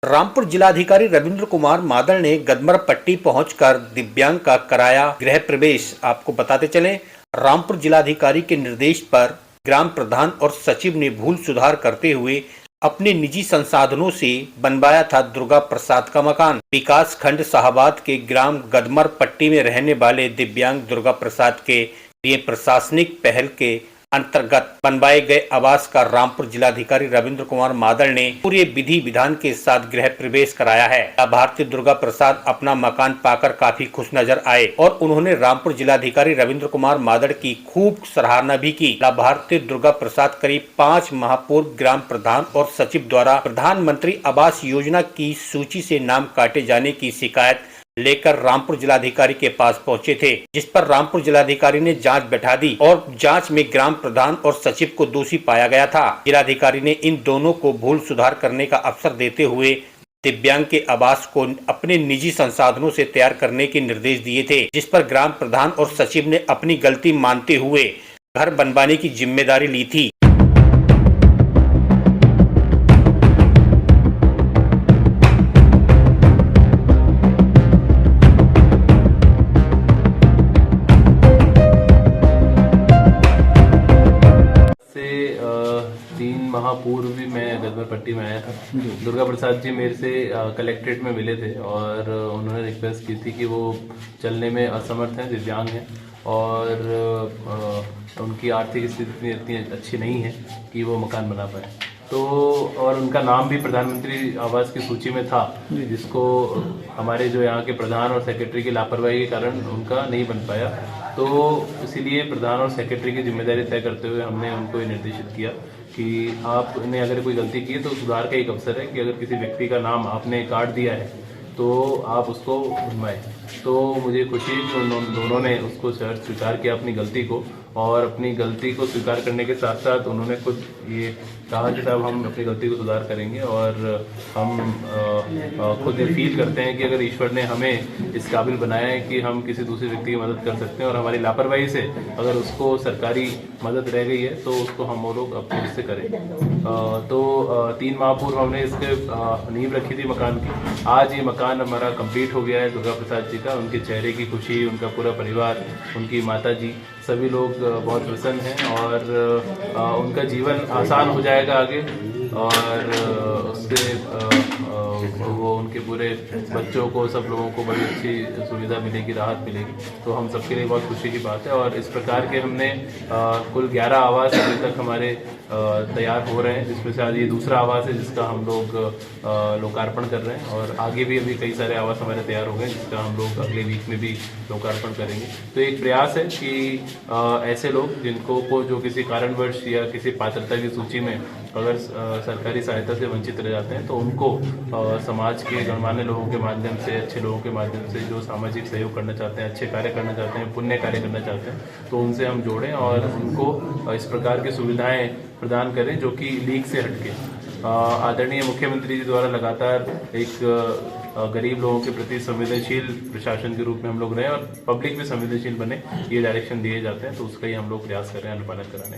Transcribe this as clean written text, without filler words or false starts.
रामपुर जिलाधिकारी रविंद्र कुमार मादल ने गदमर पट्टी पहुंचकर दिव्यांग का कराया गृह प्रवेश। आपको बताते चलें, रामपुर जिलाधिकारी के निर्देश पर ग्राम प्रधान और सचिव ने भूल सुधार करते हुए अपने निजी संसाधनों से बनवाया था दुर्गा प्रसाद का मकान। विकास खंड शाहबाद के ग्राम गदमर पट्टी में रहने वाले दिव्यांग दुर्गा प्रसाद के लिए प्रशासनिक पहल के अंतर्गत बनवाए गए आवास का रामपुर जिलाधिकारी रविंद्र कुमार मादल ने पूरे विधि विधान के साथ गृह प्रवेश कराया है। लाभार्थी दुर्गा प्रसाद अपना मकान पाकर काफी खुश नजर आए और उन्होंने रामपुर जिलाधिकारी रविंद्र कुमार मादल की खूब सराहना भी की। लाभार्थी दुर्गा प्रसाद करीब 5 माह पूर्व ग्राम प्रधान और सचिव द्वारा प्रधानमंत्री आवास योजना की सूची से नाम काटे जाने की शिकायत लेकर रामपुर जिलाधिकारी के पास पहुंचे थे, जिस पर रामपुर जिलाधिकारी ने जांच बैठा दी और जांच में ग्राम प्रधान और सचिव को दोषी पाया गया था। जिलाधिकारी ने इन दोनों को भूल सुधार करने का अवसर देते हुए दिव्यांग के आवास को अपने निजी संसाधनों से तैयार करने के निर्देश दिए थे, जिस पर ग्राम प्रधान और सचिव ने अपनी गलती मानते हुए घर बनवाने की जिम्मेदारी ली थी। से 3 माह पूर्व भी मैं गदमर पट्टी में आया था। दुर्गा प्रसाद जी मेरे से कलेक्ट्रेट में मिले थे और उन्होंने रिक्वेस्ट की थी कि वो चलने में असमर्थ हैं, दिव्यांग हैं और उनकी आर्थिक स्थिति इतनी अच्छी नहीं है कि वो मकान बना पाए। तो और उनका नाम भी प्रधानमंत्री आवास की सूची में था, जिसको हमारे जो यहाँ के प्रधान और सेक्रेटरी की लापरवाही के कारण उनका नहीं बन पाया। तो इसीलिए प्रधान और सेक्रेटरी की जिम्मेदारी तय करते हुए हमने उनको ये निर्देशित किया कि आपने अगर कोई गलती की है तो सुधार का एक अवसर है कि अगर किसी व्यक्ति का नाम आपने काट दिया है तो आप उसको बनवाएं। तो मुझे खुशी है कि उन दोनों ने उसको स्वीकार किया अपनी गलती को, और अपनी गलती को स्वीकार करने के साथ साथ उन्होंने खुद ये कहा कि साहब हम अपनी गलती को सुधार करेंगे और हम खुद ये फील करते हैं कि अगर ईश्वर ने हमें इस काबिल बनाया है कि हम किसी दूसरे व्यक्ति की मदद कर सकते हैं और हमारी लापरवाही से अगर उसको सरकारी मदद रह गई है तो उसको हम लोग अपने से करें। तो 3 माह पूर्व हमने इसके नींव रखी थी मकान की। आज ये मकान हमारा कंप्लीट हो गया है दुर्गा प्रसाद जी का। उनके चेहरे की खुशी, उनका पूरा परिवार, उनकी माता जी, सभी लोग बहुत प्रसन्न हैं और उनका जीवन आसान हो जाएगा आगे और उससे वो उनके पूरे बच्चों को, सब लोगों को बड़ी अच्छी सुविधा मिलेगी, राहत मिलेगी। तो हम सबके लिए बहुत खुशी की बात है। और इस प्रकार के हमने कुल 11 आवास अभी तक हमारे तैयार हो रहे हैं, जिसमें से आज ये दूसरा आवास है जिसका हम लोग लोकार्पण कर रहे हैं और आगे भी अभी कई सारे आवास हमारे तैयार हो गए जिसका हम लोग अगले वीक में भी लोकार्पण करेंगे। तो एक प्रयास है कि ऐसे लोग जिनको जो किसी कारणवश या किसी पात्रता की सूची में अगर सरकारी सहायता से वंचित रह जाते हैं तो उनको समाज के गणमान्य लोगों के माध्यम से, अच्छे लोगों के माध्यम से जो सामाजिक सहयोग करना चाहते हैं, अच्छे कार्य करना चाहते हैं, पुण्य कार्य करना चाहते हैं, तो उनसे हम जोड़ें और उनको इस प्रकार की सुविधाएं प्रदान करें जो कि लीक से हटके। आदरणीय मुख्यमंत्री जी द्वारा लगातार एक गरीब लोगों के प्रति संवेदनशील प्रशासन के रूप में हम लोग रहें और पब्लिक भी संवेदनशील बने, ये डायरेक्शन दिए जाते हैं। तो उसका ही हम लोग प्रयास कर रहे हैं अनुपालन कराने।